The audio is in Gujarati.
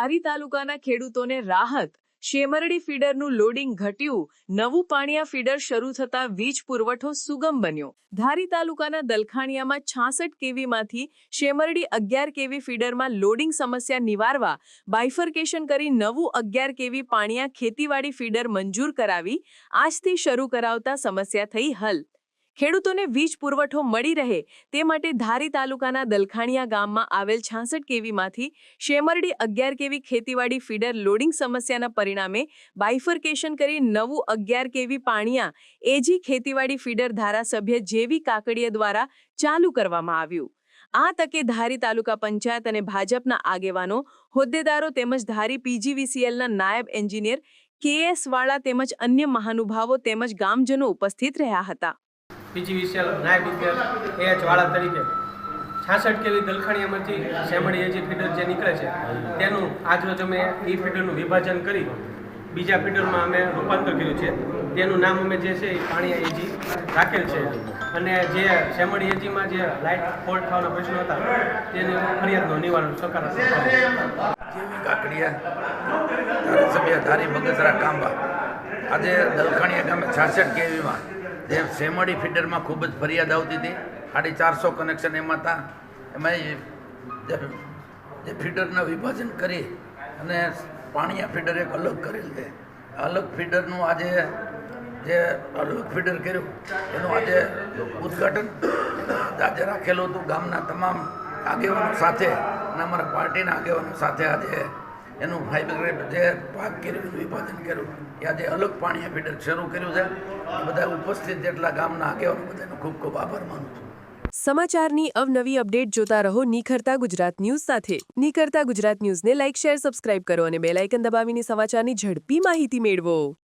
ધારી તાલુકાના ખેડૂતોને રાહત। શેમરડી ફીડરનું લોડિંગ ઘટ્યું, નવું પાણીયા ફીડર શરૂ થતા વીજ પુરવઠો સુગમ બન્યો। ધારી તાલુકાના દલખાણીયામાં 66 કેવીમાંથી શેમરડી 11 કેવી ફીડરમાં લોડિંગ સમસ્યા નિવારવા બાયફર્કેશન કરી નવું 11 કેવી પાણીયા ખેતીવાડી ફીડર મંજૂર કરાવી આજથી શરૂ કરાવતા સમસ્યા થઈ હલ। ખેડૂતોને વીજ પુરવઠો મળી રહે તે માટે ધારી તાલુકાના દલખાણીયા ગામમાં આવેલ 66 કેવીમાંથી શેમરડી 11 કેવી ખેતીવાડી ફીડર લોડિંગ સમસ્યાના પરિણામે બાયફર્કેશન કરી નવું 11 કેવી પાણીયા એજી ખેતીવાડી ફીડર ધારાસભ્ય જેવી કાકડિયા દ્વારા ચાલુ કરવામાં આવ્યું। આ તકે ધારી તાલુકા પંચાયત અને ભાજપના આગેવાનો, હોદ્દેદારો તેમજ ધારી પીજીવીસીએલના નાયબ એન્જિનિયર KS વાળા તેમજ અન્ય મહાનુભાવો તેમજ ગામજનો ઉપસ્થિત રહ્યા હતા। પીજીવીસીએલ નાયબ ઇન્જિનિયર AH વાળા તરીકે 66 કેવી દલખાણીયામાંથી શેમરડી એજી ફીડર જે નીકળે છે તેનું આજરોજ અમે એ ફીડરનું વિભાજન કરી બીજા ફીડરમાં અમે રૂપાંતર કર્યું છે। તેનું નામ અમે જે છે એ પાણીયા એજી રાખેલ છે અને જે શેમરડી એજીમાં જે લાઇટ ફોલ્ટ થવાના પ્રશ્નો હતા તેની ફરિયાદનું નિવારણ સકારાત્મક જેવી કાકડિયા ધારાસભ્ય ધારી બગસરા કાંબા આજે દલખાણીયા ગામે 66 કેવીમાં જે શેમરડી ફીડરમાં ખૂબ જ ફરિયાદ આવતી હતી। 450 કનેક્શન એમાં હતા। એમાં જે ફીડરના વિભાજન કરી અને પાણીયા ફીડર એક અલગ કરેલ છે। અલગ ફીડરનું આજે જે અલગ ફીડર કર્યું એનું આજે ઉદ્ઘાટન આજે રાખેલું હતું ગામના તમામ આગેવાનો સાથે અને અમારા પાર્ટીના આગેવાનો સાથે આજે એનું જે ભાગ કર્યું વિભાજન કર્યું એ આજે અલગ પાણીયા ફીડર શરૂ કર્યું છે। એ બધા ઉપસ્થિત જેટલા ગામના આગેવાનો બધાનો ખૂબ ખૂબ આભાર માનું છું। સમાચારની અવનવી અપડેટ જોતા રહો નિખરતા ગુજરાત ન્યૂઝ સાથે। નિખરતા ગુજરાત ન્યૂઝને લાઇક, શેર, સબસ્ક્રાઇબ કરો અને બેલ આઇકન દબાવીને સમાચારની ઝડપી માહિતી મેળવો।